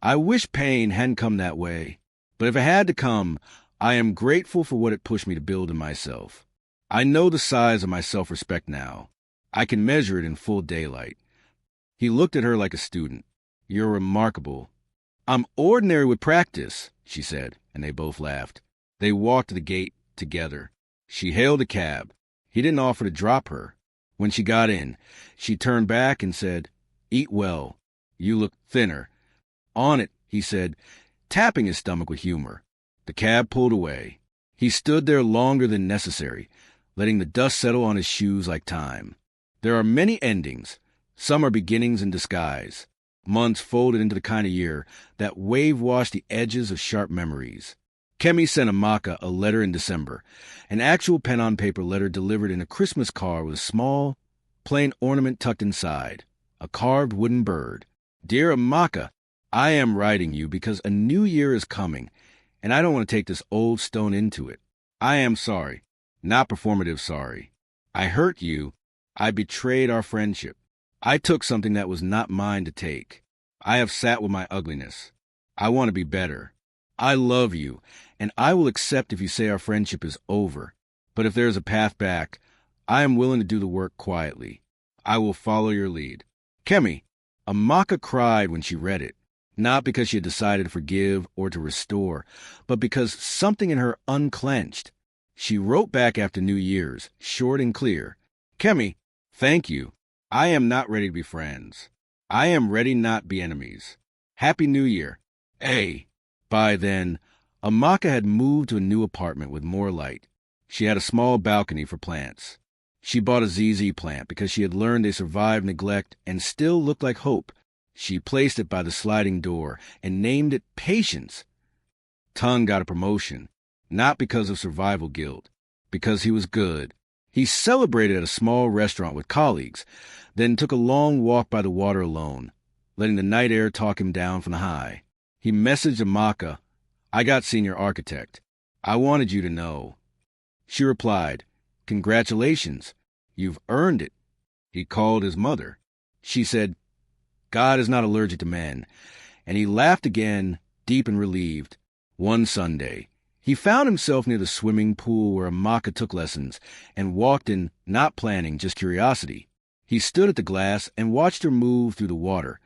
Speaker 1: "I wish pain hadn't come that way. But if it had to come, I am grateful for what it pushed me to build in myself. I know the size of my self-respect now. I can measure it in full daylight." He looked at her like a student. "You're remarkable." "I'm ordinary with practice," she said, and they both laughed. They walked to the gate together. She hailed a cab. He didn't offer to drop her. When she got in, she turned back and said, "Eat well. You look thinner." "On it," he said, tapping his stomach with humor. The cab pulled away. He stood there longer than necessary, letting the dust settle on his shoes like time. There are many endings. Some are beginnings in disguise. Months folded into the kind of year that wave-washed the edges of sharp memories. Kemi sent Amaka a letter in December, an actual pen-on-paper letter delivered in a Christmas card with a small, plain ornament tucked inside, a carved wooden bird. "Dear Amaka, I am writing you because a new year is coming, and I don't want to take this old stone into it. I am sorry, not performative sorry. I hurt you. I betrayed our friendship. I took something that was not mine to take. I have sat with my ugliness. I want to be better. I love you, and I will accept if you say our friendship is over. But if there is a path back, I am willing to do the work quietly. I will follow your lead." Kemi. Amaka cried when she read it, not because she had decided to forgive or to restore, but because something in her unclenched. She wrote back after New Year's, short and clear. "Kemi, thank you. I am not ready to be friends. I am ready not be enemies. Happy New Year. A." By then, Amaka had moved to a new apartment with more light. She had a small balcony for plants. She bought a ZZ plant because she had learned they survived neglect and still looked like hope. She placed it by the sliding door and named it Patience. Tunde got a promotion, not because of survival guilt, because he was good. He celebrated at a small restaurant with colleagues, then took a long walk by the water alone, letting the night air talk him down from the high. He messaged Amaka, "I got senior architect. I wanted you to know." She replied, "Congratulations. You've earned it." He called his mother. She said, "God is not allergic to men." And he laughed again, deep and relieved. One Sunday, he found himself near the swimming pool where Amaka took lessons and walked in, not planning, just curiosity. He stood at the glass and watched her move through the water,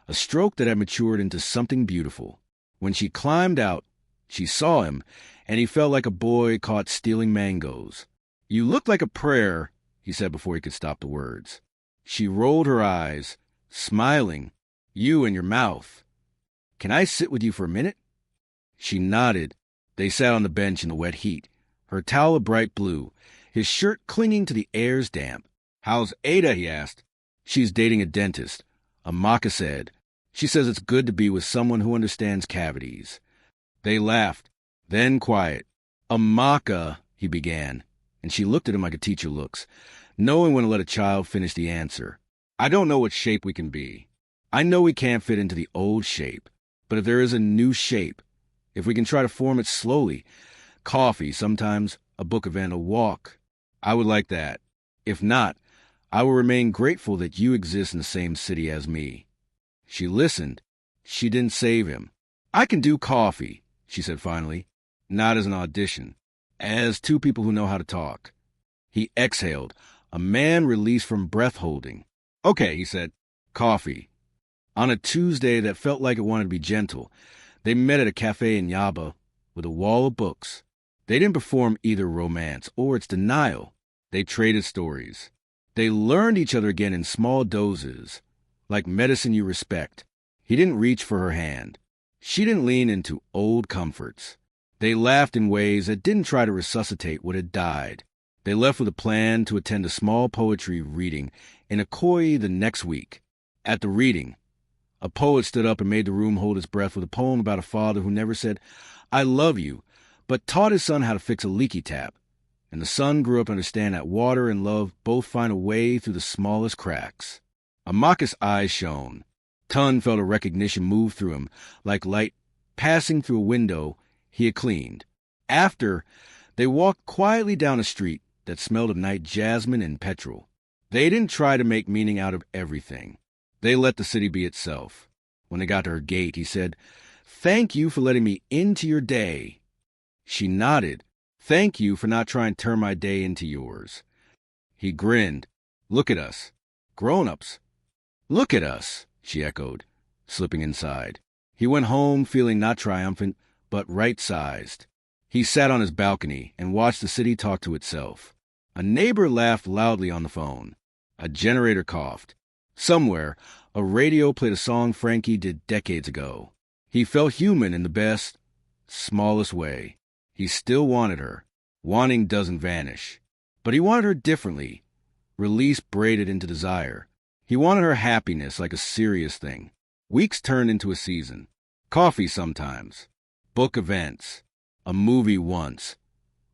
Speaker 1: a stroke that had matured into something beautiful. When she climbed out, she saw him, and he felt like a boy caught stealing mangoes. "You look like a prayer," he said before he could stop the words. She rolled her eyes, smiling. "You and your mouth. Can I sit with you for a minute?" She nodded. They sat on the bench in the wet heat, her towel a bright blue, his shirt clinging to the air's damp. "How's Ada?" he asked. "She's dating a dentist," Amaka said. "She says it's good to be with someone who understands cavities." They laughed, then quiet. "Amaka," he began, and she looked at him like a teacher looks, knowing when to let a child finish the answer. "I don't know what shape we can be. I know we can't fit into the old shape, but if there is a new shape, if we can try to form it slowly, coffee, sometimes a book event, a walk, I would like that. If not, I will remain grateful that you exist in the same city as me." She listened. She didn't save him. "I can do coffee," she said finally, "not as an audition, as two people who know how to talk." He exhaled, a man released from breath holding. "Okay," he said, Coffee. On a Tuesday that felt like it wanted to be gentle, they met at a cafe in Yaba with a wall of books. They didn't perform either romance or its denial. They traded stories. They learned each other again in small doses, like medicine you respect. He didn't reach for her hand. She didn't lean into old comforts. They laughed in ways that didn't try to resuscitate what had died. They left with a plan to attend a small poetry reading in Akoi the next week. At the reading, a poet stood up and made the room hold its breath with a poem about a father who never said, "I love you," but taught his son how to fix a leaky tap. And the son grew up to understand that water and love both find a way through the smallest cracks. Amaka's eyes shone. Tun felt a recognition move through him, like light passing through a window he had cleaned. After, they walked quietly down a street that smelled of night jasmine and petrol. They didn't try to make meaning out of everything. They let the city be itself. When they got to her gate, he said, "Thank you for letting me into your day." She nodded. "Thank you for not trying to turn my day into yours." He grinned. "Look at us. Grown-ups." "Look at us," she echoed, slipping inside. He went home feeling not triumphant, but right-sized. He sat on his balcony and watched the city talk to itself. A neighbor laughed loudly on the phone. A generator coughed. Somewhere, a radio played a song Frankie did decades ago. He felt human in the best, smallest way. He still wanted her. Wanting doesn't vanish. But he wanted her differently. Release braided into desire. He wanted her happiness like a serious thing. Weeks turned into a season. Coffee sometimes. Book events. A movie once,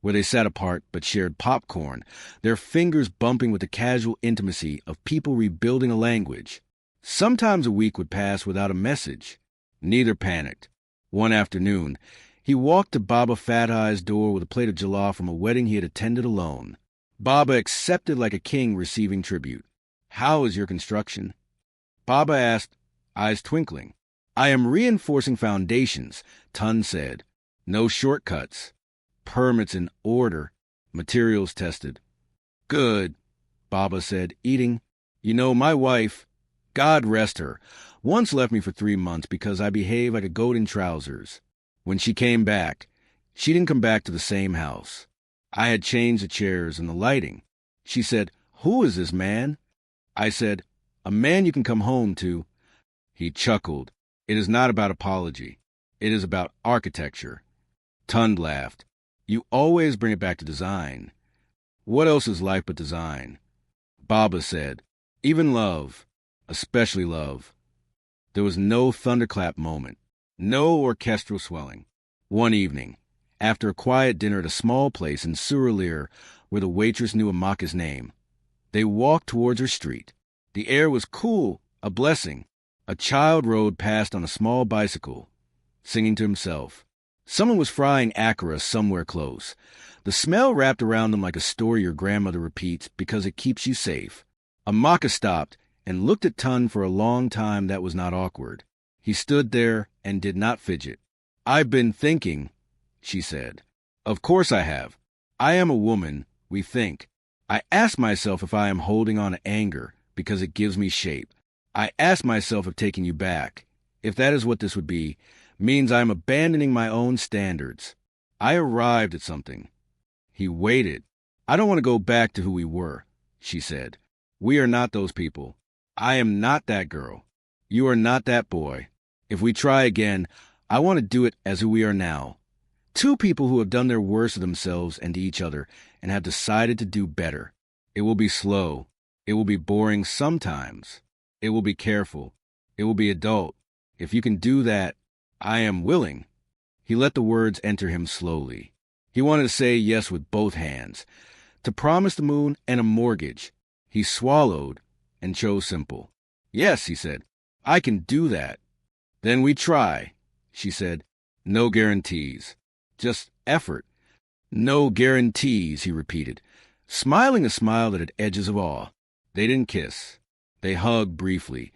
Speaker 1: where they sat apart but shared popcorn, their fingers bumping with the casual intimacy of people rebuilding a language. Sometimes a week would pass without a message. Neither panicked. One afternoon, he walked to Baba Fat Eye's door with a plate of jollof from a wedding he had attended alone. Baba accepted like a king receiving tribute. "How is your construction?" Baba asked, eyes twinkling. "I am reinforcing foundations," Tun said. "No shortcuts. Permits in order. Materials tested." "Good," Baba said, eating. "You know, my wife, God rest her, once left me for 3 months because I behaved like a goat in trousers. When she came back, she didn't come back to the same house. I had changed the chairs and the lighting. She said, 'Who is this man?' I said, 'A man you can come home to.'" He chuckled. "It is not about apology. It is about architecture." Tund laughed. "You always bring it back to design. What else is life but design?" Baba said, "Even love, especially love." There was no thunderclap moment, no orchestral swelling. One evening, after a quiet dinner at a small place in Surulere where the waitress knew Amaka's name, they walked towards her street. The air was cool, a blessing. A child rode past on a small bicycle, singing to himself. Someone was frying akara somewhere close. The smell wrapped around them like a story your grandmother repeats because it keeps you safe. Amaka stopped and looked at Tun for a long time that was not awkward. He stood there and did not fidget. "I've been thinking," she said. "Of course I have. I am a woman, we think. I ask myself if I am holding on to anger because it gives me shape. I ask myself if taking you back, if that is what this would be, means I am abandoning my own standards. I arrived at something." He waited. "I don't want to go back to who we were," she said. "We are not those people. I am not that girl. You are not that boy. If we try again, I want to do it as who we are now. Two people who have done their worst to themselves and to each other and have decided to do better. It will be slow. It will be boring sometimes. It will be careful. It will be adult. If you can do that, I am willing." He let the words enter him slowly. He wanted to say yes with both hands, to promise the moon and a mortgage. He swallowed and chose simple. "Yes," he said, "I can do that." "Then we try," she said. "No guarantees. Just effort." "No guarantees," he repeated, smiling a smile that had edges of awe. They didn't kiss. They hugged briefly,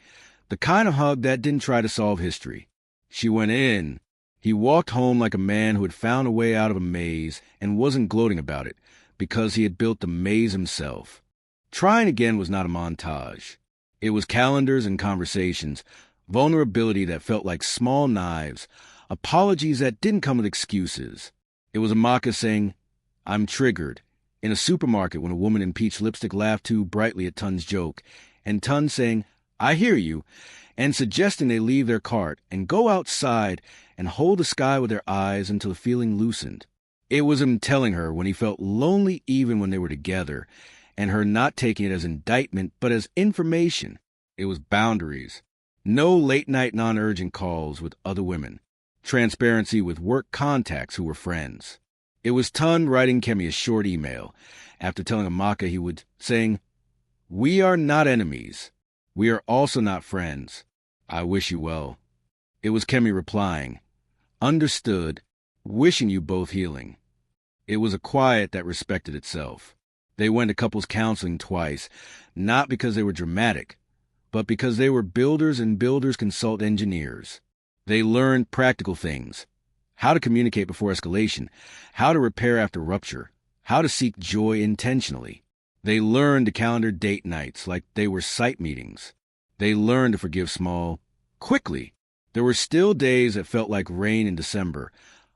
Speaker 1: the kind of hug that didn't try to solve history. She went in. He walked home like a man who had found a way out of a maze and wasn't gloating about it, because he had built the maze himself. Trying again was not a montage. It was calendars and conversations, vulnerability that felt like small knives, apologies that didn't come with excuses. It was Amaka saying, "I'm triggered," in a supermarket when a woman in peach lipstick laughed too brightly at Tun's joke, and Tun saying, "I hear you," and suggesting they leave their cart and go outside and hold the sky with their eyes until the feeling loosened. It was him telling her when he felt lonely even when they were together, and her not taking it as indictment but as information. It was boundaries. No late-night non-urgent calls with other women. Transparency with work contacts who were friends. It was Tun writing Kemi a short email after telling Amaka he would, saying, "We are not enemies. We are also not friends. I wish you well." It was Kemi replying, "Understood, wishing you both healing." It was a quiet that respected itself. They went to couples counseling twice, not because they were dramatic, but because they were builders and builders consult engineers. They learned practical things: how to communicate before escalation, how to repair after rupture, how to seek joy intentionally. They learned to calendar date nights like they were site meetings. They learned to forgive small, quickly. There were still days that felt like rain in December,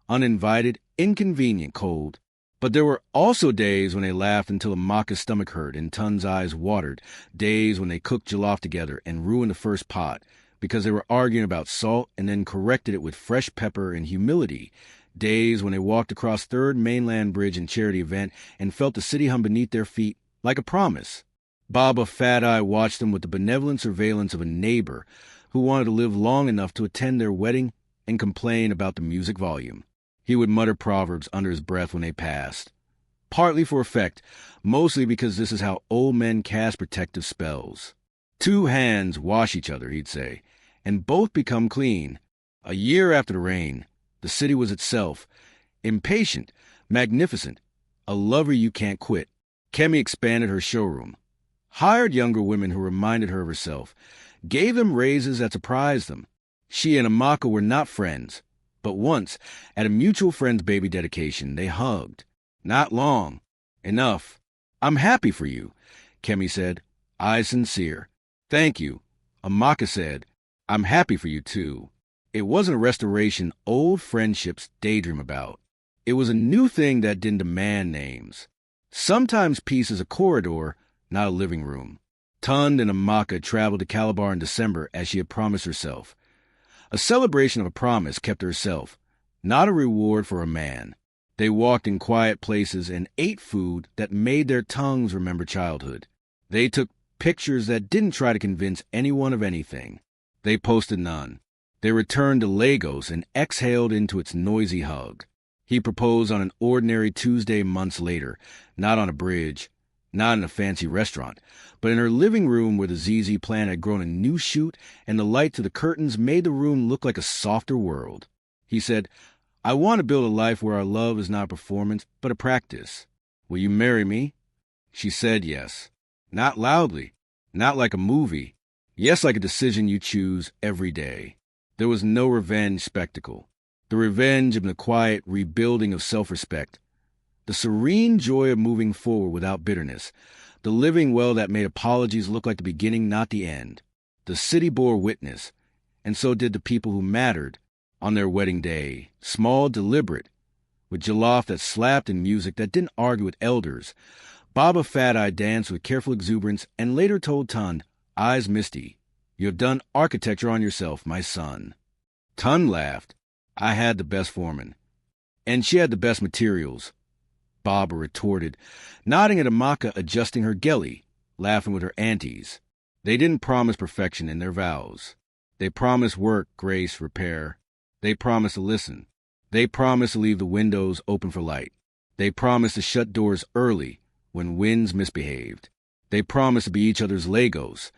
Speaker 1: uninvited, inconvenient, cold. But there were also days when they laughed until Amaka's stomach hurt and Tun's eyes watered, days when they cooked jollof together and ruined the first pot because they were arguing about salt and then corrected it with fresh pepper and humility, days when they walked across Third Mainland Bridge in charity event and felt the city hum beneath their feet like a promise. Baba Fat Eye watched them with the benevolent surveillance of a neighbor who wanted to live long enough to attend their wedding and complain about the music volume. He would mutter proverbs under his breath when they passed, partly for effect, mostly because this is how old men cast protective spells. 2 hands wash each other, he'd say, and both become clean. A year after the rain, the city was itself, impatient, magnificent, a lover you can't quit. Kemi expanded her showroom, hired younger women who reminded her of herself, gave them raises that surprised them. She and Amaka were not friends, but once, at a mutual friend's baby dedication, they hugged. Not long. Enough. "I'm happy for you," Kemi said, eyes sincere. "Thank you," Amaka said. "I'm happy for you, too." It wasn't a restoration old friendships daydream about. It was a new thing that didn't demand names. Sometimes peace is a corridor, not a living room. Tund and Amaka traveled to Calabar in December as she had promised herself. A celebration of a promise kept to herself, not a reward for a man. They walked in quiet places and ate food that made their tongues remember childhood. They took pictures that didn't try to convince anyone of anything. They posted none. They returned to Lagos and exhaled into its noisy hug. He proposed on an ordinary Tuesday months later, not on a bridge, not in a fancy restaurant, but in her living room where the ZZ plant had grown a new shoot and the light to the curtains made the room look like a softer world. He said, "I want to build a life where our love is not a performance, but a practice. Will you marry me?" She said yes. Not loudly, not like a movie. Yes, like a decision you choose every day. There was no revenge spectacle. The revenge of the quiet rebuilding of self-respect. The serene joy of moving forward without bitterness. The living well that made apologies look like the beginning, not the end. The city bore witness, and so did the people who mattered on their wedding day, small, deliberate, with jollof that slapped and music that didn't argue with elders. Baba Fat Eye danced with careful exuberance and later told Tun, eyes misty, "You have done architecture on yourself, my son." Tun laughed. "I had the best foreman. And she had the best materials," Baba retorted, nodding at Amaka adjusting her gelly, laughing with her aunties. They didn't promise perfection in their vows. They promised work, grace, repair. They promised to listen. They promised to leave the windows open for light. They promised to shut doors early when winds misbehaved. They promised to be each other's Legos,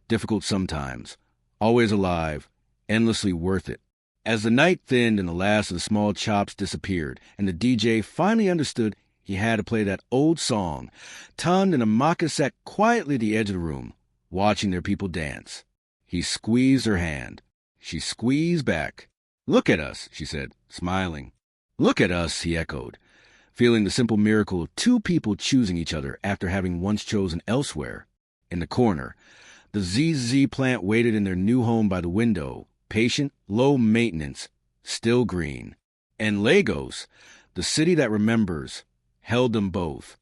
Speaker 1: difficult sometimes, always alive, endlessly worth it. As the night thinned and the last of the small chops disappeared, and the DJ finally understood he had to play that old song, Tun and Amaka sat quietly at the edge of the room, watching their people dance. He squeezed her hand. She squeezed back. "Look at us," she said, smiling. "Look at us," he echoed, feeling the simple miracle of 2 people choosing each other after having once chosen elsewhere. In the corner, The ZZ plant waited in their new home by the window, patient, low maintenance, still green. And Lagos, the city that remembers, held them both.